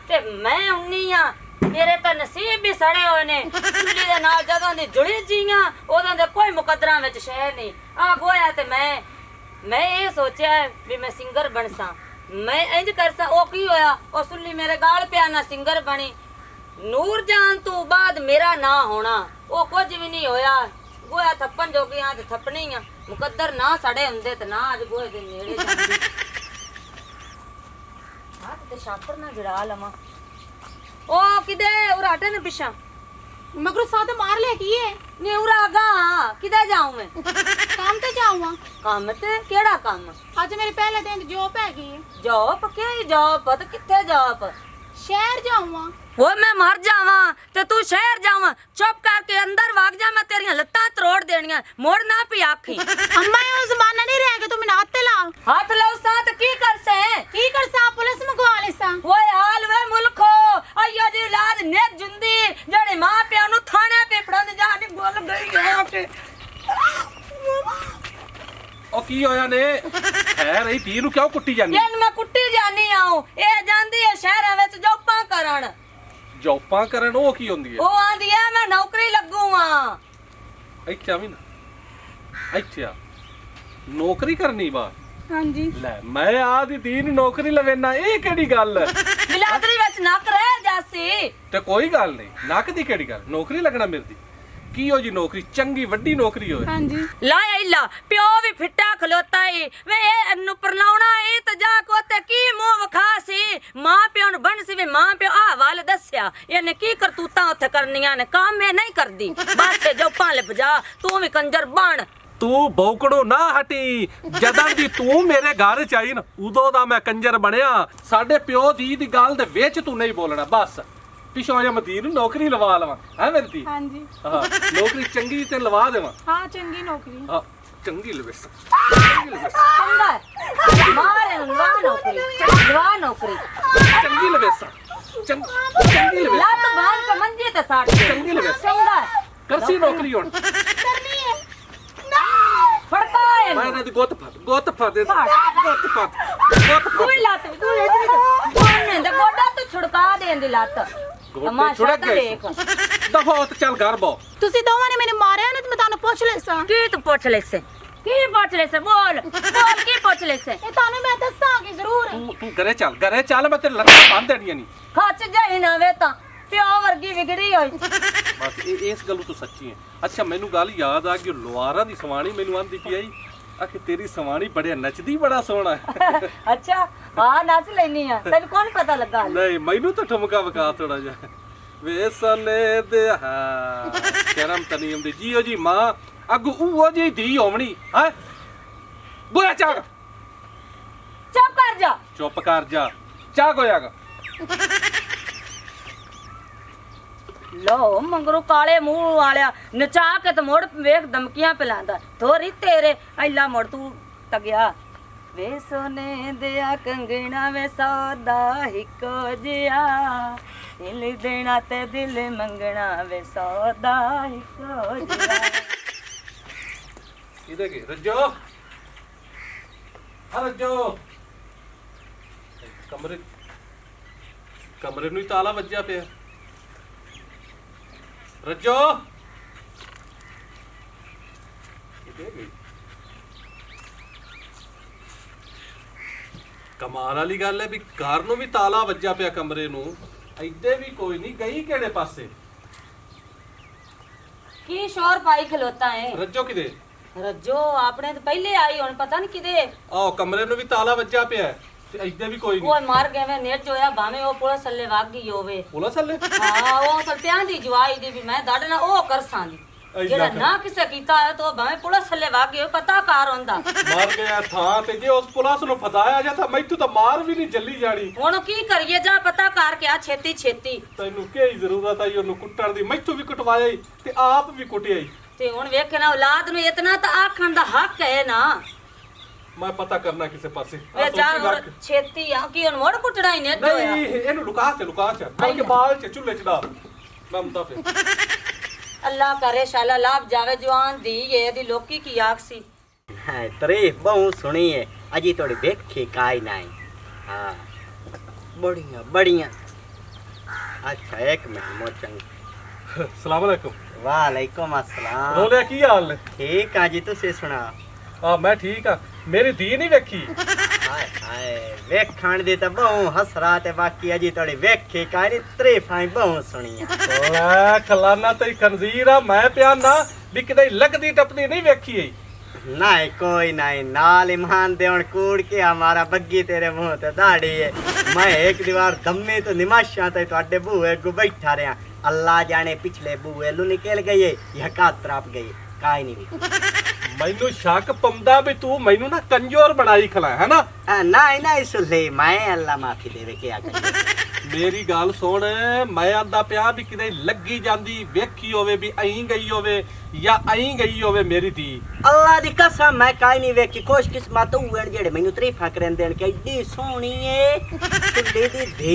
ਤੇ ਮੈਂ ਹੁੰਨੀ ਆ। ਮੇਰੇ ਤਾਂ ਨਸੀਬ ਵੀ ਸੜੇ ਹੋਏ ਨੇ। ਚੁੱਲੀ ਦੇ ਨਾਲ ਜਦੋਂ ਦੀ ਜੁੜੀ ਜੀਆਂ ਉਦੋਂ ਦੇ ਕੋਈ ਮੁਕੱਦਰਾਂ ਵਿੱਚ ਸ਼ਹਿ ਨਹੀਂ। ਆ ਗੋਇਆ ਤੇ ਮੈਂ ਇਹ ਸੋਚਿਆ ਵੀ ਮੈਂ ਸਿੰਗਰ ਬਣਸਾਂ। ਮੈਂ ਇੰਜ ਕਰਸਾਂ। ਉਹ ਕੀ ਹੋਇਆ, ਉਹ ਸੁੱਲੀ ਮੇਰੇ ਗਾਲ ਪਿਆ ਨਾ ਸਿੰਗਰ ਬਣੀ। ਨੂਰ ਜਾਨ ਤੋਂ ਬਾਅਦ ਮੇਰਾ ਨਾਂ ਹੋਣਾ ਉਹ ਕੁਝ ਵੀ ਨਹੀਂ ਹੋਇਆ। ਗੋਇਆ ਥੱਪਣ ਜੋਗੀਆਂ ਤੇ ਥੱਪਣੀ ਆ। ਮੁਕੱਦਰ ਨਾ ਸੜੇ ਹੁੰਦੇ ਤੇ ਨਾ ਅੱਜ ਗੋਏ ਦੇ ਨੇੜੇ ਜਾਂਦੀ। ਹੱਥ ਤੇ ਛਾਪਰ ਨਾ ਗਿਰਾ ਲਵਾਂ। ਉਹ ਕਿਦੇ ਉਰਾਟੇ ਨੇ ਪਿਛਾ मगर साथ मार ले की है ਨੀ ਉਰਾਗਾ ਕਿਦੇ ਜਾਉਂ ਮੈਂ? काम ते जाऊंगा। ਕੰਮ ਤੇ ਕਿਹੜਾ ਕੰਮ? आज मेरे पहले दिन जॉब हैगी है, ਜੋਬ ਕਿਹੜੀ ਜੋਬ ਤੇ ਕਿੱਥੇ ਜੋਬ? शहर जाऊंगा। ਉਹ ਮੈਂ ਮਰ ਜਾਵਾਂ ਤੇ ਤੂੰ ਸ਼ਹਿਰ ਜਾਵਾਂ। ਚੁੱਪ ਕਰਕੇ ਅੰਦਰ ਵਗ ਜਾ। ਮੈਂ ਤੇਰੀਆਂ ਲੱਤਾਂ ਤਰੋੜ ਦੇਣੀਆਂ। ਮੁੜ ਨਾ ਪਈ ਆਖੀ। अम्मा ये जमाना नहीं रह गया, तुम हाथ ते ला ਹੱਥ ਲਾਉ ਸਾਂ ਤੇ ਕੀ ਕਰਸੇ? की कर सा पुलिस मंगवा ले सा। ਓਏ ਹਾਲ ਵੇ ਮੁਲਖੋ ਅయ్యੋ ਦੀ ਔਲਾਦ ਨੇ ਜੁੰਦੀ ਜਿਹੜੇ ਮਾਂ ਪਿਓ ਨੂੰ ਥਾਣੇ ਤੇ ਫੜਨ ਜਾਣੀ ਬੋਲ ਗਈ ਆ ਕੇ। ਉਹ ਕੀ ਹੋਇਆ ਨੇ? ਖੈਰ ਰਹੀ ਧੀ ਨੂੰ ਕਿਉਂ ਕੁੱਟੀ ਜਾਂਦੀ? ਇਹਨ ਮੈਂ ਕੁੱਟੀ ਜਾਨੀ ਆਉ। ਇਹ ਜਾਂਦੀ ਹੈ ਸ਼ਹਿਰਾਂ ਵਿੱਚ ਜੋਪਾਂ ਕਰਨ। ਜੌਪਾਂ ਕਰਨ ਉਹ ਕੀ ਹੁੰਦੀ ਹੈ? ਉਹ ਆਂਦੀ ਹੈ ਮੈਂ ਨੌਕਰੀ ਲੱਗੂ ਆ। ਇੱਥੇ ਆਵੀਂ ਨਾ, ਇੱਥੇ ਆ। ਨੌਕਰੀ ਕਰਨੀ ਵਾ? हाँ जी। ਲੈ ਮੈਂ ਆਦੀ ਧੀ ਨੂੰ ਨੌਕਰੀ ਲਵੇਨਾ, ਇਹ ਕਿਹੜੀ ਗੱਲ? ਬਿਲਾਦਰੀ ਵਿੱਚ ਨੱਕ ਰਹਿ ਜਾਸੀ। ਤੇ ਕੋਈ ਗੱਲ ਨਹੀਂ, ਨੱਕ ਦੀ ਕਿਹੜੀ ਗੱਲ? ਨੌਕਰੀ ਲੱਗਣਾ ਮਿਲਦੀ ਕੀ ਹੋ ਜੀ? ਨੌਕਰੀ ਚੰਗੀ ਵੱਡੀ ਨੌਕਰੀ ਹੋਵੇ। हाँ जी। ਲਾਇਆ ਇਲਾ ਪਿਓ ਵੀ ਫਿੱਟਾ ਖਲੋਤਾ ਈ ਵੇ ਇਹਨੂੰ ਪਰਨਾਉਣਾ ਈ ਤੇ ਜਾ ਕੋਤੇ ਕੀ ਮੂੰਹ ਵਿਖਾ ਸੀ। ਮਾਂ ਪਿਓ ਨੂੰ ਬਣ ਸੀ ਵੇ ਮਾਂ ਪਿਓ ਆ ਵੱਲ ਦੱਸਿਆ ਇਹਨੇ ਕੀ ਕਰਤੂਤਾਂ ਉੱਥੇ ਕਰਨੀਆਂ ਨੇ। ਕੰਮ ਇਹ ਨਹੀਂ ਕਰਦੀ ਬਸ ਜੋ ਭਾਲੇ ਭਜਾ। ਤੂੰ ਵੀ ਕੰਜਰ ਬਣ। ਤੂੰ ਬੌਕੜੋ ਨਾ ਹਟੀ। ਜਦੋਂ ਦੀ ਤੂੰ ਮੇਰੇ ਘਰ ਚ ਆਈ ਨਾ ਉਦੋਂ ਦਾ ਮੈਂ ਕੰਜਰ ਬਣਿਆ। ਸਾਡੇ ਪਿਓ ਦੀ ਗੱਲ ਦੇ ਵਿੱਚ ਤੂੰ ਨਹੀਂ ਬੋਲਣਾ। ਬਸ ਪਿਛੋਂ ਜਾਂ ਮਦੀਨ ਨੂੰ ਨੌਕਰੀ ਲਵਾ ਲਵਾਂ ਹੈ ਮੇਰੀ ਧੀ। हाँ जी। ਹਾਂ ਨੌਕਰੀ ਚੰਗੀ ਤੇ ਲਵਾ ਦੇਵਾਂ। हाँ चंगी नौकरी। ਹਾਂ ਚੰਗੀ ਲਵੇਸ, ਚੰਗੀ ਲਵੇਸ, ਚੰਗਾ ਮਾਰੇ ਲਵਾ ਨੌਕਰੀ। ਲਵਾ ਨੌਕਰੀ। ਚੰਗੀ ਲਵੇਸ, ਚੰਗੀ ਲਵੇਸ, ਲੱਤ ਬਾਹਰ ਕੇ ਮੰਜੇ ਤੇ ਸਾਟ ਦੇ। ਚੰਗੀ ਲਵੇਸ। ਚੰਗਾ ਕਰਸੀ ਨੌਕਰੀ ਹੁਣ। करनी है। ਫੜਕਾ ਮੈਂ ਇਹਨੂੰ। ਇਹਨਾਂ ਦੀ ਗੁੱਤ ਫੜ ਦੇ, ਗੁੱਤ ਫੜ। ਤੂੰ ਹੀ ਲੱਤ ਵੀ ਤੂੰ ਇਹਨੇ ਦੇ ਗੋਡਾ ਤੋਂ ਛੁੜਕਾ ਦੇਣ ਦੀ ਲੱਤ। ਗੋਡੇ ਛੁੜਕ ਗਏ। ਦਫਾ ਹੋ ਤੇ ਚੱਲ ਘਰ ਬੋ। तुसी दोवां ने मैंने मारया ना, तो मैं तानू पूछ ले सा। ਕੀ ਤੂੰ ਪੁੱਛ ਲੈ ਸੇ? ਕੀ ਪੁੱਛ ਲੈ ਸੇ? ਬੋਲ ਬੋਲ ਕੀ ਪੁੱਛ ਲੈ ਸੇ? ये तानू मैं दसांगी जरूर। ਤੂੰ ਘਰੇ ਚੱਲ ਮੈਂ ਤੇਰੇ ਲੱਤਾਂ ਬੰਨ ਦੇਣੀਆਂ ਨਹੀਂ। ਖੱਚ ਜਾਈ ਨਾ ਵੇ ਤਾਂ ਪਿਓ ਵਰਗੀ ਵਿਗੜੀ ਹੋਈ। ਬਸ ਇਸ ਗੱਲ ਤੂੰ ਸੱਚੀ ਹੈ। ਅੱਛਾ ਮੈਨੂੰ ਗੱਲ ਯਾਦ ਆ ਕਿ ਲੋਹਾਰਾਂ ਦੀ ਸਵਾਣੀ ਮੈਨੂੰ ਆਂਦੀ ਪਈ ਆਈ ਆਖੇ ਤੇਰੀ ਸਵਾਣੀ ਬੜਿਆ ਨੱਚਦੀ ਬੜਾ ਸੋਹਣਾ ਹੈ। ਅੱਛਾ ਹਾਂ ਨੱਚ ਲੈਣੀ ਆ। ਤੈਨੂੰ ਕੌਣ ਪਤਾ ਲੱਗਾ? ਨਹੀਂ ਮੈਨੂੰ ਤਾਂ ਠੁਮਕਾ ਵਕਾ ਥੋੜਾ ਜਿਹਾ। ਵੇ ਸਨੇ ਦੇ ਹਾਂ ਸ਼ਰਮ ਤਨੀਮ ਦੀ ਜੀਓ ਜੀ ਮਾਂ ਅੱਗੂ ਉਹ ਜੀ ਧੀ ਹੋਵਣੀ ਹੈ। ਗੋਇਆ ਚਾਹ ਚੁੱਪ ਕਰ ਜਾ। ਚੁੱਪ ਕਰ ਜਾ। ਚਾਹ ਗੋਇਆਗਾ ਲੋ ਮੰਗਰੂ ਕਾਲੇ ਮੂੰਹ ਵਾਲਿਆ ਨਚਾ ਕੇ ਤੇ ਮੁੜ ਵੇਖ ਧਮਕੀਆਂ ਪਿਲਾਂਦਾ। ਥੋੜੀ ਤੇਰੇ ਐਲਾ ਮੁੜ ਤੂੰ ਤਗਿਆ। ਵੇ ਸੋਨੇ ਦਿਆ ਕੰਗਣਾ ਵੇ ਸੌਦਾ ਇੱਕੋ ਜਿਹਾ ਦਿਲ ਦੇਣਾ ਤੇ ਦਿਲ ਮੰਗਣਾ ਵੇ ਸੌਦਾ ਇੱਕੋ ਜਿਹਾ। ਇਹਦੇ ਕੀ ਰੱਜੋ ਆ ਰੱਜੋ। ਕਮਰੇ ਨੂੰ ਹੀ ਤਾਲਾ ਵੱਜਿਆ ਪਿਆ। ਰੱਜੋ ਕਮਾਲ ਵਾਲੀ ਗੱਲ ਹੈ ਵੀ ਘਰ ਨੂੰ ਵੀ ਤਾਲਾ ਵੱਜਿਆ ਪਿਆ ਕਮਰੇ ਨੂੰ। ਇੱਦੇ ਵੀ ਕੋਈ ਨਹੀਂ ਗਈ ਕਿਹੜੇ ਪਾਸੇ? ਕੀ ਸ਼ੋਰ ਪਾਈ ਖਲੋਤਾ ਹੈ? ਰੱਜੋ ਕਿਦੇ? ਰੱਜੋ ਆਪਣੇ ਤਾਂ ਪਹਿਲੇ ਆਈ ਹੁਣ ਪਤਾ ਨਹੀਂ ਕਿਦੇ। ਆਹ ਕਮਰੇ ਨੂੰ ਵੀ ਤਾਲਾ ਵੱਜਿਆ ਪਿਆ ਤੇ ਇੱਦੇ ਵੀ ਕੋਈ ਨਹੀਂ। ਉਹ ਮਾਰ ਗਏ ਵੇ ਨੇਟ ਜੋਇਆ ਭਾਵੇਂ ਉਹ ਪੁਲਿਸ ਥੱਲੇ ਵਗ ਗਈ ਹੋਵੇ। ਪੁਲਿਸ ਵਾਲੇ? ਹਾਂ ਉਹ ਸਲਪਿਆਂ ਦੀ ਜਵਾਈ ਦੀ ਵੀ ਮੈਂ ਡਾਢ ਨਾ ਉਹ ਕਰਸਾਂ ਦੀ। ਜਿਹੜਾ ਨਾ ਕਿਸੇ ਕੀਤਾ ਹੈ ਤਾਂ ਭਾਵੇਂ ਪੁਲਿਸ ਥੱਲੇ ਵਗ ਗਈ ਪਤਾ ਕਾਰ ਹੁੰਦਾ। ਮਾਰ ਗਿਆ ਥਾਂ ਤੇ ਜੇ ਉਸ ਪੁਲਿਸ ਨੂੰ ਫਦਾਇਆ ਜਾਂ ਤਾਂ ਮੈਥੋਂ ਤਾਂ ਮਾਰ ਵੀ ਨਹੀਂ ਚੱਲੀ ਜਾਣੀ। ਹੁਣ ਕੀ ਕਰੀਏ ਜਾ ਪਤਾ ਕਰ ਕੇ ਆ ਛੇਤੀ ਛੇਤੀ। ਤੈਨੂੰ ਕੀ ਜ਼ਰੂਰਤ ਆਈ ਉਹਨੂੰ ਕੁੱਟਣ ਦੀ? ਮੈਥੋਂ ਵੀ ਕੁੱਟਵਾਇਆ ਈ ਤੇ ਆਪ ਵੀ ਕੁੱਟਿਆ ਈ। ਤੇ ਹੁਣ ਵੇਖੇ ਨਾ ਔਲਾਦ ਨੂੰ ਇਤਨਾ ਤਾਂ ਆਖਣ ਦਾ ਹੱਕ ਹੈ ਨਾ। ਮੈਂ ਪਤਾ ਕਰਨਾ ਕਿਸੇ ਪਾਸੇ। ਵੇ ਜਾ ਹੁਣ ਛੇਤੀ ਆ ਕੀ ਹੁਣ ਮੁੜ ਕੁੱਟਣਾ ਹੀ ਨੇ ਨਹੀਂ ਇਹਨੂੰ ਲੁਕਾ ਚ ਬਲਕਿ ਬਾਲ ਚ ਚੁੱਲ੍ਹੇ ਚੜਾ ਮੈਂ ਮੁੰਡਾ ਫਿਰ। ਅੱਲਾ ਕਰੇ ਸ਼ਾਲਾ ਲਾਭ ਜਾਵੇ ਜਵਾਨ ਦੀ ਇਹਦੀ ਲੋਕੀ ਕੀ ਆਖ ਸੀ। हाँ, तारीफ बहुत सुनी है अजी थोड़ी देखी काई नहीं। हाँ बढ़िया बढ़िया अच्छा एक मिनट मोचन ਸਲਾਮ ਅਲੈਕੁਮ वालेकुम अस्सलाम ਰੋਲਿਆ ਕੀ ਹਾਲ ਨੇ ठीक है जी तुसी सुना ਆ ਮੈਂ ਠੀਕ ਆ ਮੇਰੀ ਧੀ ਨਹੀਂ ਵੇਖੀ हाय हाय वेखण दी तो बहु हसरा ते बाकी अजी थोड़ी वेखी काई नी तरीफां बहु सुनिया ਲੈ ਖਲਾਨਾ ਤੇ ਖਨਜ਼ੀਰ ਆ ਮੈਂ ਪਿਆ ਨਾ ਵੀ ਕਿਤੇ ਲੱਗਦੀ ਟੱਪਦੀ ਨਹੀਂ ਵੇਖੀ ਏ नहीं कोई नहीं नाल ईमान दे हुण कूड़ के हमारा बग्गी तेरे मुंह ते दाढ़ी है मैं एक दीवार दम्मे तो निमाशा ते ਤੁਹਾਡੇ ਬੂਹੇ ਅੱਗੋਂ बैठा रहा अल्लाह जाने पिछले बूहे लू निकल गई है या कातराप गई काई नहीं ਮੈਨੂੰ ਸ਼ੱਕ ਪੰਦਾ ਵੀ ਤੂੰ ਮੈਨੂੰ ਨਾ ਕੰਜੋਰ ਬਣਾਈ ਖਲਾ ਹੈ ਨਾ नहीं नहीं सुले मैं अल्लाह माफी देवे के आकर ਮੇਰੀ ਗੱਲ ਸੁਣ ਮੈਂ ਆਂਦਾ ਪਿਆ ਵੀ ਕਿਤੇ ਲੱਗੀ ਜਾਂਦੀ ਵੇਖੀ ਹੋਵੇ ਵੀ ਅਹੀਂ ਗਈ ਹੋਵੇ ਜਾਂ ਅਹੀਂ ਗਈ ਹੋਵੇ ਮੇਰੀ ਧੀ अल्लाह दी कसम मैं काई नहीं वेखी खुश किस्मत होवे जेड़े मैनू तरीफां करन देन कि एडी सोहणी है सुले दी धी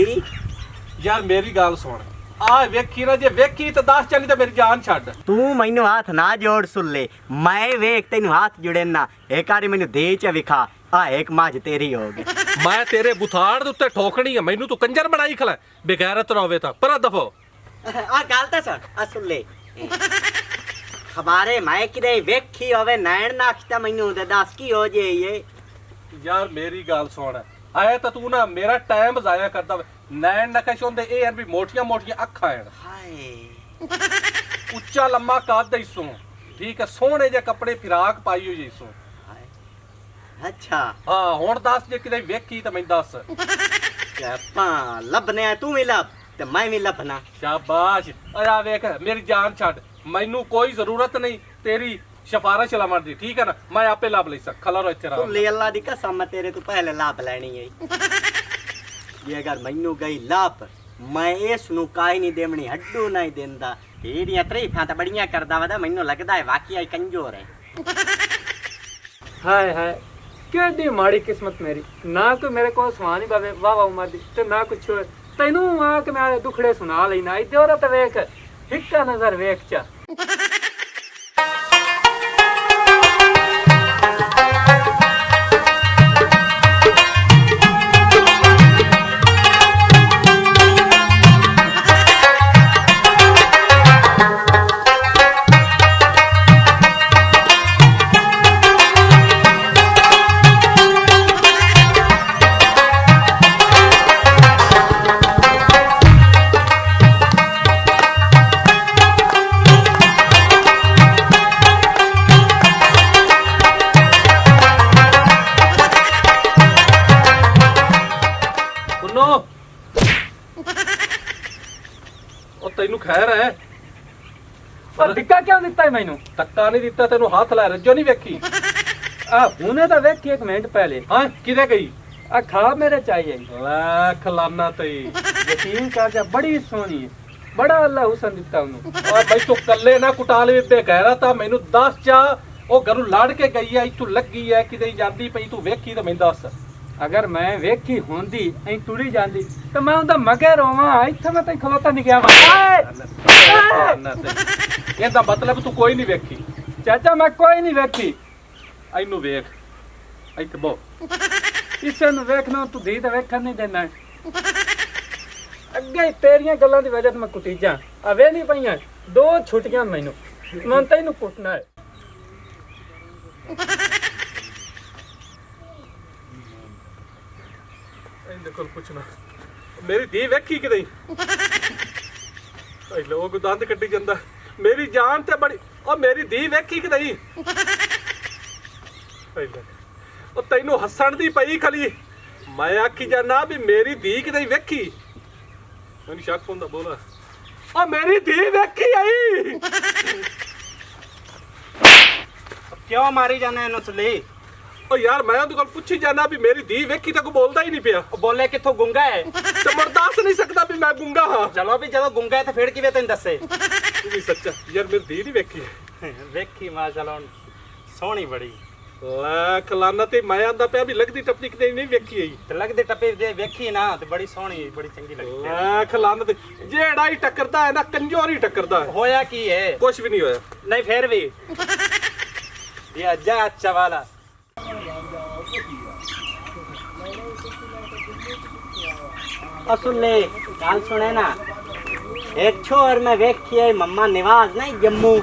ਯਾਰ ਮੇਰੀ ਗੱਲ ਸੁਣ ਆ ਵੇਖੀ ਨਾ ਜੇ ਵੇਖੀ ਤਾਂ ਦੱਸ ਚੱਲੀ ਤਾਂ ਮੇਰੀ ਜਾਨ ਛੱਡ तू मैनू हाथ ना जोड़ सुले मैं वेख तेनू हाथ जुड़े ना एक बारी मैनू दे च विखा आ एक माज तेरी होगी ਮੈਂ ਤੇਰੇ ਬੁਥਾੜ ਦੇ ਉੱਤੇ ਠੋਕਣੀ ਆ ਮੈਨੂੰ ਤੂੰ ਕੰਜਰ ਬਣਾਈ ਖਲਾ ਬੇਗੈਰਤ ਨਾ ਹੋਵੇ ਤਾਂ ਪਰ ਦਫੋ आ गल तो सुन आ सुले खबारे मैं किदे वेखी होवे नैन नाखता मैनू ते दस की हो जे ये ਯਾਰ ਮੇਰੀ ਗੱਲ ਸੁਣ ਆਇਆ ਤਾਂ ਤੂੰ ਨਾ ਮੇਰਾ ਟਾਈਮ ਜ਼ਾਇਆ ਕਰਦਾ ਵਾ। ਨੈਣ ਨਕਸ਼ ਹੁੰਦੇ ਇਹ ਯਾਰ ਵੀ ਮੋਟੀਆਂ ਮੋਟੀਆਂ ਅੱਖਾਂ ਹਨ हाय ਉੱਚਾ ਲੰਮਾ ਕੱਦ ਇਸੋਂ ਠੀਕ ਹੈ ਸੋਹਣੇ ਜਿਹੇ ਕੱਪੜੇ ਫਿਰਾਕ ਪਾਈ ਹੋਈ ਇਸੋਂ हाय अच्छा ਹਾਂ ਹੁਣ ਦੱਸ ਜੇ ਕਿਤੇ ਵੇਖੀ ਤਾਂ ਮੈਨੂੰ ਦੱਸ कहपा लभने आ तू भी लब ते मैं भी लभना ਸ਼ਾਬਾਸ਼ ਆ ਵੇਖ ਮੇਰੀ ਜਾਨ ਛੱਡ ਮੈਨੂੰ ਕੋਈ ਜ਼ਰੂਰਤ ਨਹੀਂ ਤੇਰੀ ਸਿਫਾਰਿਸ਼ ਲਵਣ ਦੀ ਠੀਕ ਹੈ ਨਾ ਮੈਂ ਆਪੇ ਲੱਭ ਲਈ ਸਕ ਖਲਾ ਰੋ ਇੱਥੇ ਰਾ सुले अल्लाह दी कसम मैं तेरे तो पहले लाभ लेनी है ये अगर मैनू गई लाभ मैं इस नु काई नहीं देवनी हड्डू नहीं देंदा एडियां तरीफां तो बड़ियां करदा वा मैनू लगदा है वाकई कमजोर है ਹਾਏ ਹਾਏ ਕਿਹੜੀ ਮਾੜੀ ਕਿਸਮਤ ਮੇਰੀ ਨਾ ਕੋਈ ਮੇਰੇ ਕੋਲ ਸਵਾਨ ਹੀ ਬਾਵੇ ਵਾਹ ਵਾਹ ਉਮਰ ਦੀ ਤੇ ਨਾ ਕੁਛ ਹੋਰ। ਤੈਨੂੰ ਆ ਕੇ ਮੈਂ ਦੁਖੜੇ ਸੁਣਾ ਲੈਣਾ ਇੱਧੇ ਉਹਦਾ ਤੇ ਵੇਖ ਹਿੱਕਾ ਨਜ਼ਰ ਵੇਖ ਚਾ ਸੁਣੋ ਉਹ ਤੈਨੂੰ ਖੈਰ ਹੈ ਪਰ ਧਿੱਕਾ ਕਿਉਂ ਦਿੱਤਾ ਈ ਮੈਨੂੰ ਧੱਕਾ ਨਹੀਂ ਦਿੱਤਾ ਤੈਨੂੰ ਹੱਥ ਲਾ ਰੱਜੋ ਨਹੀਂ ਵੇਖੀ ਆ ਹੁਣੇ ਤਾਂ ਵੇਖ ਇੱਕ ਮਿੰਟ ਪਹਿਲੇ ਹਾਂ ਕਿਤੇ ਗਈ ਆ ਖਾ ਮੇਰੇ ਚਾਹੀਏ ਲੈ ਖਲਾਨਾ ਤਈ ਯਕੀਨ ਕਰ ਜਾ ਬੜੀ ਸੋਹਣੀ ਹੈ ਬੜਾ ਅੱਲਾ ਹੁਸਨ ਦਿੱਤਾ ਉਹਨੂੰ ਓਏ ਬਈ ਤੂੰ ਕੱਲੇ ਨਾ ਕੁਟਾਲ ਵੀ ਬੇਗੈਰਾ ਤਾਂ ਮੈਨੂੰ ਦੱਸ ਚਾ ਉਹ ਘਰੋਂ ਲੜ ਕੇ ਗਈ ਐ ਇੱਥੋਂ ਲੱਗੀ ਐ ਕਿਤੇ ਜਾਂਦੀ ਪਈ ਤੂੰ ਵੇਖੀ ਤਾਂ ਮੈਨੂੰ ਦੱਸ ਅਗਰ ਮੈਂ ਵੇਖੀ ਹੁੰਦੀ ਐ ਤੁਰੀ ਜਾਂਦੀ ਤਾਂ ਮੈਂ ਉਹਦਾ ਮਗਰ ਰੋਵਾਂ ਇੱਥੇ ਮੈਂ ਤਾਂ ਖਲੋਤਾ ਨਹੀਂ ਗਿਆ ਵਾ ਇਹਦਾ ਮਤਲਬ ਤੂੰ ਕੋਈ ਨਹੀਂ ਵੇਖੀ ਚਾਚਾ ਮੈਂ ਕੋਈ ਨਹੀਂ ਵੇਖੀ ਇਹਨੂੰ ਵੇਖ ਇੱਥੇ ਬੋ ਇਸੇ ਨੂੰ ਵੇਖਣਾ ਤੂੰ ਧੀ ਤਾਂ ਵੇਖਣ ਨਹੀਂ ਦੇਣਾ ਅੱਗੇ ਹੀ ਤੇਰੀਆਂ ਗੱਲਾਂ ਦੀ ਵਜ੍ਹਾ ਤੋਂ ਮੈਂ ਕੁੱਟੀਜਾਂ ਆਵੇ ਨਹੀਂ ਪਈਆਂ ਦੋ ਛੁੱਟੀਆਂ ਮੈਨੂੰ ਮੈਂ ਤੈਨੂੰ ਕੁੱਟਣਾ ਹੈ ਇਹਦੇ ਕੋਲ ਪੁੱਛਣਾ ਮੇਰੀ ਧੀ ਵੇਖੀ ਕਿਤੇ ਐ ਲੋਕ ਦੰਦ ਕੱਢੀ ਜਾਂਦਾ ਮੇਰੀ ਜਾਨ ਤੇ ਬੜੀ ਉਹ ਮੇਰੀ ਧੀ ਵੇਖੀ ਕਿਤੇ ਉਹ ਤੈਨੂੰ ਹੱਸਣ ਦੀ ਪਈ ਖਲੀ ਮੈਂ ਆਖੀ ਜਾਣਾ ਵੀ ਮੇਰੀ ਧੀ ਕਿਤੇ ਵੇਖੀ ਮੈਨੂੰ ਸ਼ੱਕ ਹੁੰਦਾ ਬੋਲਾ ਉਹ ਮੇਰੀ ਧੀ ਵੇਖੀ ਆਈ क्यों मारी जाना है नसली ਉਹ ਯਾਰ ਮੈਂ ਉਹਦੇ ਕੋਲ ਪੁੱਛੀ ਜਾਣਾ ਵੀ ਮੇਰੀ ਧੀ ਵੇਖੀ ਤਾਂ ਕੋਈ ਬੋਲਦਾ ਹੀ ਨਹੀਂ ਪਿਆ बोले किथों गुंगा है ਤੇ ਮੈਂ ਦੱਸ ਨਹੀਂ ਸਕਦਾ ਵੀ ਮੈਂ ਗੁੰਗਾ ਹਾਂ चलो भी जब गुंगा है तो फिर किवें तेन दसे ਤੂੰ ਵੀ ਸੱਚਾ ਯਾਰ ਮੇਰੀ ਧੀ ਨਹੀਂ ਵੇਖੀ वेखी माशाल्लाह सोहनी बड़ी ਲੈ ਖਲਾਨਾ ਤੇ ਮੈਂ ਆਂਦਾ ਪਿਆ ਵੀ ਲੱਗਦੀ ਟੱਪਦੀ ਕਿਤੇ ਨਹੀਂ ਵੇਖੀ ਆਈ ते लगदे टप्पे दे वेखी ना ते बड़ी सोहनी बड़ी चंगी लगदी ਲੈ ਖਲਾਨਾ ਤੇ ਜਿਹੜਾ ਹੀ ਟੱਕਰਦਾ ਹੈ ਨਾ ਕੰਜੋਰੀ ਟੱਕਰਦਾ ਹੈ होया की है ਕੁਝ ਵੀ ਨਹੀਂ ਹੋਇਆ नहीं फिर भी ये अच्छा अच्छा वाला असुले गाल सुने ना एक छोर में वेखिए मम्मा निवाज नहीं जम्मू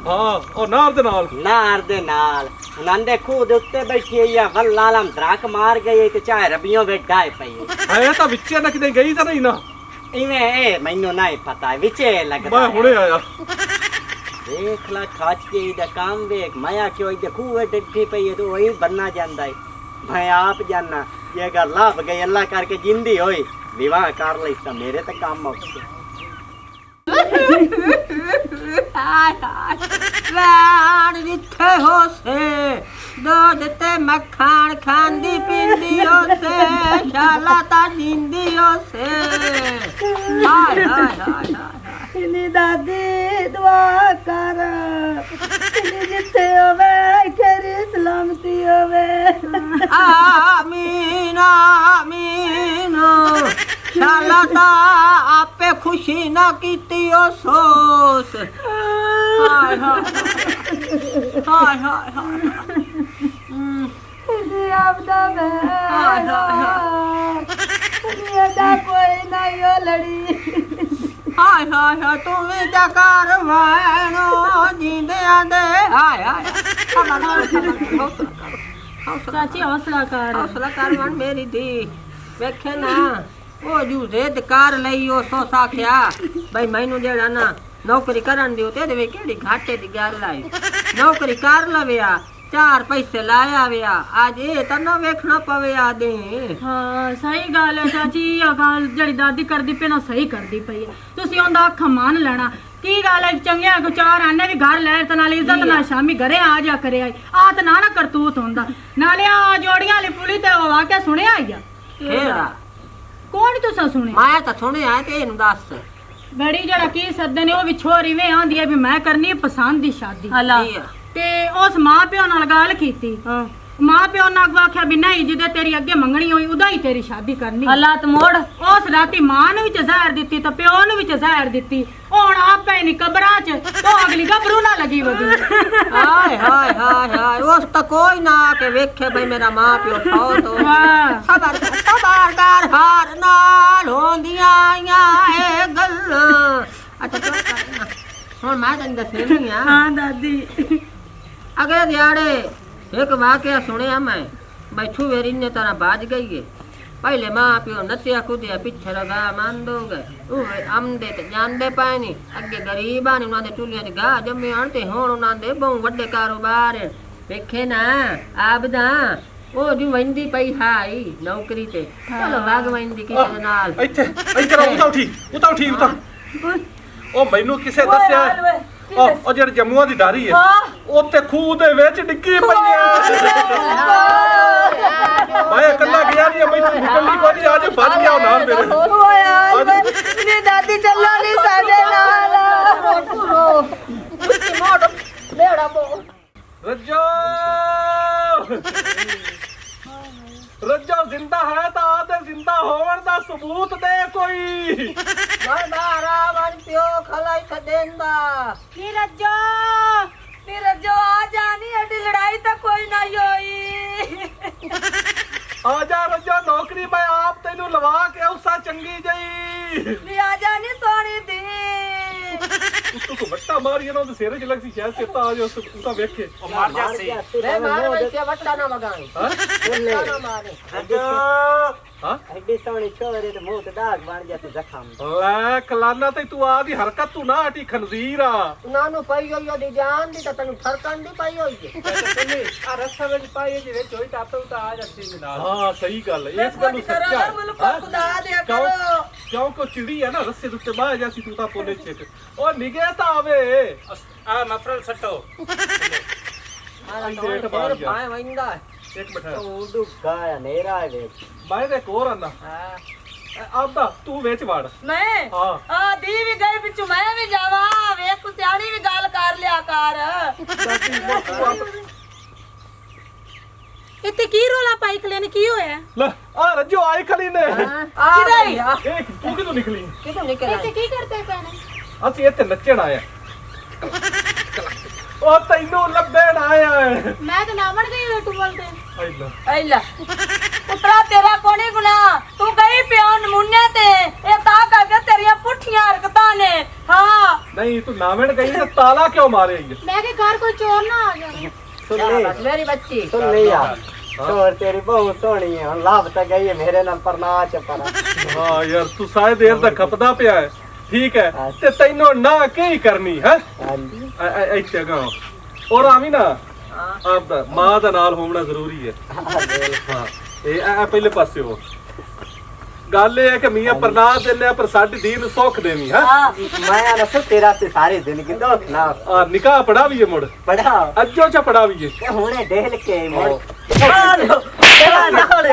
ਹਾਂ ਉਹ ਨਾਰ ਦੇ ਨਾਲ नार दे नाल उन्हां दे खूह दे उत्ते बैठी है वल्ला आलम धड़क मार गई ते चाहे रबियों वे डाए पई ਹੈ ਤਾਂ ਵਿੱਚੇ ਨਾ ਕਿਤੇ ਗਈ ਤਾਂ ਨਹੀਂ ਨਾ इवें ए मैनू नहीं पता विचे लगदा ਮੈਂ हुणे आया देख ला खाच के इदा काम देख माया क्यों इदे खूह डड्डी पई है तो वही बनना ਜਾਂਦਾ है मैं आप जानना ये गल लाभ गई अल्लाह करके जिंदी होई विवाह कर लई सा मेरे ते काम मुक्के ਹਾਏ ਹਾਏ ਵੈਣ ਜਿੱਥੇ ਹੋਸੇ ਦੁੱਧ ਤੇ ਮੱਖਣ ਖਾਂਦੀ ਪੀਂਦੀ ਹੋਸੇ ਸ਼ਾਲਾ ਤਾਂ ਜਿੰਦੀ ਹੋਸੇ ਹਾਏ ਹਾਏ ਹਾਏ ਹਾਏ ਨੀ ਦਾਦੀ ਦੁਆ ਕਰ ਨੀ ਜਿੱਥੇ ਹੋਵੇ ਤੇਰੀ ਸਲਾਮਤੀ ਹੋਵੇ ਆਮੀਨ ਆਮੀਨ ਸ਼ਾਲਾ ਤਾਂ ਆਪੇ ਖੁਸ਼ੀ ਨਾ ਕੀਤੀ ਓ ਸੋਸ ਹਾਏ ਹਾਏ ਹਾਏ ਹਾਏ ਹਾਏ ਇਹ ਆਪਦਾ ਮੈਂ ਹਾਏ ਹਾਏ ਇਹਦਾ ਕੋਈ ਨਹੀਂ ਓ ਲੜੀ ਹਾਏ ਹਾਏ ਹਾਏ ਤੂੰ ਵੀ ਤਾਂ ਕਰ ਵੈਣੋ ਜਿੰਦਿਆਂ ਦੇ ਹਾਏ ਹਾਏ ਚਾਚੀ ਹੌਸਲਾ ਕਰ ਹੌਸਲਾ ਕਰ ਮਨ ਮੇਰੀ ਦੀ ਵੇਖੇ ਨਾ ਉਹ ਜੂ ਜ਼ਿੱਦ ਕਰ ਲਈ ਉਹ ਸੋਸ ਆਖਿਆ ਬਈ ਮੈਨੂੰ ਜਿਹੜਾ ਨਾ ਨੌਕਰੀ ਕਰਨ ਦਿਓ ਤੇ ਇਹਦੇ ਵਿੱਚ ਕਿਹੜੀ ਘਾਟੇ ਦੀ ਗੱਲ ਆਈ ਨੌਕਰੀ ਕਰ ਲਵਿਆ 4 ਪੈਸੇ ਲਾਇਆ ਵਿਆ ਅੱਜ ਇਹ ਤਾਂ ਨਾ ਵੇਖਣਾ ਪਵੇ ਆਦੇ ਹਾਂ ਸਹੀ ਗੱਲ ਹੈ ਚਾਚੀ ਇਹ ਗੱਲ ਜਿਹੜੀ ਦਾਦੀ ਕਰਦੀ ਪਈ ਨਾ ਸਹੀ ਕਰਦੀ ਪਈ ਹੈ ਤੁਸੀਂ ਉਹਦਾ ਅੱਖ ਮੰਨ ਲੈਣਾ ਕੀ ਗੱਲ ਹੈ ਚੰਗਿਆ ਕੋ ਚਾਰ ਆਨੇ ਵੀ ਘਰ ਲੈ ਤੇ ਨਾਲ ਇੱਜ਼ਤ ਨਾਲ ਸ਼ਾਮੀ ਘਰੇ ਆ ਜਾ ਕਰੇ ਆ ਤਾਂ ਨਾ ਕਰਤੂਤ ਹੁੰਦਾ ਨਾਲੇ ਆ ਜੋੜੀਆਂ ਵਾਲੀ ਪੁਲੀ ਤੇ ਉਹ ਵਾਕਿਆ ਸੁਣਿਆ ਆਇਆ ਕਿਹੜਾ ਕੌਣ ਤੁਸੀਂ ਸੁਣਿਆ ਮੈਂ ਤਾਂ ਸੁਣਿਆ ਤੇ ਇਹਨੂੰ ਦੱਸ ਬੜੀ ਜਿਹੜਾ ਕੀ ਸੱਦੇ ਨੇ ਉਹ ਵੀ ਛੋਰੀ ਵੇ ਆਂਦੀ ਹੈ ਵੀ ਮੈਂ ਕਰਨੀ ਹੈ ਪਸੰਦ ਦੀ ਸ਼ਾਦੀ ਤੇ ਉਸ ਮਾਂ ਪਿਓ ਨਾਲ ਗੱਲ ਕੀਤੀ ਮਾਂ ਪਿਓ ਨੇ ਅੱਗੋਂ ਆਖਿਆ ਵੀ ਨਹੀਂ ਜਿਹਦੇ ਤੇਰੀ ਅੱਗੇ ਮੰਗਣੀ ਹੋਈ ਉਹਦਾ ਹੀ ਤੇਰੀ ਸ਼ਾਦੀ ਕਰਨੀ ਹਾਲਾਤ ਮੋੜ ਉਸ ਰਾਤੀ ਮਾਂ ਨੂੰ ਵਿੱਚ ਜ਼ਹਿਰ ਦਿੱਤੀ ਤੇ ਪਿਓ ਨੂੰ ਵਿੱਚ ਜ਼ਹਿਰ ਦਿੱਤੀ ਹੁਣ ਆਪੇ ਨਹੀਂ ਕਬਰਾਂ 'ਚ ਤੋਂ ਅਗਲੀ ਗੱਭਰੂ ਨਾ ਲੱਗੀ ਵਦੀ ਹਾਏ ਹਾਏ ਹਾਏ ਹਾਏ ਉਸ ਤਾਂ ਕੋਈ ਨਾ ਆ ਕੇ ਵੇਖੇ ਬਈ ਮੇਰਾ ਮਾਂ ਪਿਓ ਫੌਤ ਹੋ ਗਿਆ ਸਬਰ ਕਰ ਹਾਰ ਨਾਲ ਹੁੰਦੀਆਂ ਆਈਆਂ ਇਹ ਗੱਲਾਂ ਅੱਛਾ ਤੂੰ ਕਰਨਾ ਹੁਣ ਮੈਂ ਤੈਨੂੰ ਦੱਸਣੀ ਆ ਹਾਂ ਦਾਦੀ ਅਗਲੇ ਦਿਹਾੜੇ ਇੱਕ ਵਾਕਿਆ ਸੁਣਿਆ ਮੈਂ ਬੈਠੂ ਵੇਰੀ ਨੇ ਤਰ੍ਹਾਂ ਬਾਜ ਗਈ ਏ ਪਹਿਲੇ ਮਾਂ ਪਿਓ ਨੱਚਿਆ ਕੁੱਦਿਆ ਪਿੱਛੇ ਰਗਾ ਮੰਦੋਗੇ ਉਹ ਆਮਦੇ ਤੇ ਜਾਂਦੇ ਪਏ ਨੀ ਅੱਗੇ ਗਰੀਬਾਂ ਨੇ ਉਹਨਾਂ ਦੇ ਟੁੱਲੀਆਂ 'ਚ ਗਾਹ ਜੰਮੇ ਆਣ ਤੇ ਹੁਣ ਉਹਨਾਂ ਦੇ ਬਹੁਤ ਵੱਡੇ ਕਾਰੋਬਾਰ ਵੇਖੇ ਨਾ ਆਬਦਾ ਉਹ ਜੀ ਵੰਦੀ ਪਈ ਹਾਈ ਨੌਕਰੀ ਤੇ ਚਲੋ ਵਗ ਵੰਦੀ ਕਿਸੇ ਦੇ ਨਾਲ ਇੱਥੇ ਉਤਾ ਉਠੀ ਉਹ ਮੈਨੂੰ ਕਿਸੇ ਦੱਸਿਆ ਉਹ ਜਿਹੜੇ ਜੰਮੂਆਂ ਦੀ ਡਾਰੀ ਹੈ ਉੱਥੇ ਖੂਹ ਦੇ ਵਿੱਚ ਡਿੱਗੀ ਪਈ ਹੈ ਮੈਂ ਇਕੱਲਾ ਗਿਆ ਨਹੀਂ ਮੈਨੂੰ ਨਿਕਲਣੀ ਕੋਈ ਅੱਜ ਵੱਜ ਗਿਆ ਉਹ ਨਾਲ ਮੇਰੇ ਨੀ ਦਾਦੀ ਚੱਲੋ ਨੀ ਸਾਡੇ ਨਾਲ ਮੋੜ ਮੇੜਾ ਬੋ ਰੱਜੋ ਜ਼ਿੰਦਾ ਹੈ ਤਾਂ ਆਦੇ ਜ਼ਿੰਦਾ ਹੋਣ ਦਾ ਸਬੂਤ ਦੇ ਕੋਈ ਮੈਂ ਮਾਰਾ ਮਨ ਪਿਓ ਖਲਾਈ ਖਦੇਂਦਾ नीरजो आ जानी अडी लड़ाई तो कोई नहीं होई ਆ ਜਾ ਰੱਜੋ ਨੌਕਰੀ ਮੈਂ ਆਪ ਤੈਨੂੰ ਲਵਾ ਕੇ ਉਸਾ ਚੰਗੀ ਜਈ नी आ जानी सोनी दी ਤੂੰ ਕੋ ਵੱਟਾ ਮਾਰੀ ਇਹਨਾਂ ਦੇ ਸਿਰੇ ਚ ਲੱਗ ਸੀ ਸ਼ਾਇਦ ਚੇਤਾ ਆ ਜਾ ਉਸ ਤਾਂ ਵੇਖ ਕੇ ਉਹ ਮਰ ਜਾ ਸੀ ਮੈਂ ਮਾਰ ਵੈਸੇ ਵੱਟਾ ਨਾ ਮਗਾਈ ਹਾਂ ਵੱਟਾ ਨਾ ਮਾਰੇ ਹਾਂ ਐਡੀ ਸੋਹਣੀ ਛੋਰੇ ਤੇ ਮੂੰਹ ਤੇ ਦਾਗ ਬਣ ਗਿਆ ਤੇ ਜ਼ਖਮ ਲੈ ਕਲਾਨਾ ਤੇ ਤੂੰ ਆ ਦੀ ਹਰਕਤ ਤੂੰ ਨਾ ਹਟੀ ਖਨਜ਼ੀਰ ਆ ਉਹਨਾਂ ਨੂੰ ਪਈ ਹੋਈ ਉਹਦੀ ਜਾਨ ਦੀ ਤਾਂ ਤੈਨੂੰ ਫਰਕਣ ਦੀ ਪਈ ਹੋਈ ਹੈ ਆ ਰਸਾ ਵਿੱਚ ਪਾਈ ਜਿਹਦੇ ਚੋਈ ਟਾਪੇ ਉਤਾ ਆ ਜਾਂਦੀ ਮਿਲਾਲ ਹਾਂ ਸਹੀ ਗੱਲ ਹੈ ਇਸ ਗੱਲ ਨੂੰ ਸੱਚਾ ਕਿਉਂਕਿ ਚਿੜੀ ਹੈ ਨਾ ਰੱਸੇ ਦੇ ਉੱਤੇ ਬਾਹ ਜਾਸੀ ਤੂੰ ਤਾਂ ਪੋਲੇ ਛੇਕ ਉਹ ਨਿਗੇ ਤਾਂ ਆਵੇ ਆ ਮਫਰਲ ਸੱਟੋ ਡੇਟ ਬਾਹਰ ਗਿਆ ਪਾਏ ਵੰਦਾ ਇੱਕ ਮਿੰਟ ਉਹ ਦੁੱਗਾ ਨੇਰਾ ਵੇ ਬਾਹਰ ਦੇ ਕੋਰ ਆਂਦਾ ਆਪਦਾ ਤੂੰ ਵਿੱਚ ਵੜ मैं ਹਾਂ आ दी भी गई बिचू मैं भी जावा वे कुत्याणी भी गाल कर लिया कर ਇੱਥੇ ਕੀ ਰੋਲਾ ਪਾਈ ਖਲੇ ਨੇ ਕੀ ਹੋਇਆ ਲੈ ਆ ਰੱਜੋ ਆਈ ਖਲੀ ਨੇ ਆ ਗਈ ਆ ਇਹ ਤੂੰ ਕਿਦੋਂ ਨਿਕਲੀ ਕਿਦੋਂ ਨਿਕਲਿਆ ਕੀ ਕਰਦੇ ਪਏ ਨੇ ਅਸੀਂ ਇੱਥੇ ਨੱਚਣ ਆਇਆ ਉਹ ਤੈਨੂੰ ਲੱਭਣ ਆਇਆ ਹੈ ਮੈਂ ਤਾਂ ਨਾ ਵੜ ਗਈ ਰੋਟੂ ਬੋਲਦੇ ਆਈਲਾ ऐला पुत्रा तेरा कोनी गुना तू गई ਨਹੀਂ ਤੂੰ ਨਾਵਣ ਗਈ ਤੇ ਤਾਲਾ ਕਿਉਂ ਮਾਰਿਆ ਈ? ਮੈਂ ਕਿ ਘਰ ਕੋਈ ਚੋਰ ਨਾ ਆ ਜਾਏ। सुन ले मेरी बच्ची सुन ले यार छोड़ तेरी बहुत सोहनी है हुन लाभ तक गई है मेरे नाल परनाच पर ਹਾਂ ਯਾਰ ਤੂੰ ਸਾਰੀ ਦੇਰ ਦਾ ਖਪਦਾ ਪਿਆ ਹੈ ਠੀਕ ਹੈ ਤੇ ਤੈਨੂੰ ਨਾ ਕੀ ਕਰਨੀ ਹੈ ਇੱਥੇ ਗਾ ਔਰ ਆਵੀਂ ਨਾ ਆਪਦਾ ਮਾਂ ਦਾ ਨਾਲ ਹੋਣਾ ਜ਼ਰੂਰੀ ਹੈ ਹਾਂ ਇਹ ਪਹਿਲੇ ਪਾਸੇ ਹੋ ਗੱਲ ਇਹ ਹੈ ਕਿ ਮੀਆਂ ਪ੍ਰਨਾਦ ਦਿੰਨੇ ਪਰ ਸਾਡੀ ਦੀਨ ਨੂੰ ਸੁੱਖ ਦੇਵੀਂ ਹੈ मैं ना तेरा से सारे दिन की दोस्त ना ਆ ਨਿਕਾਹ ਪੜਾ ਵੀ ਮੁੜ पढ़ा ਅੱਜੋ ਚ ਪੜਾ ਵੀ हुने ढेल के मोड़ तेरा नाल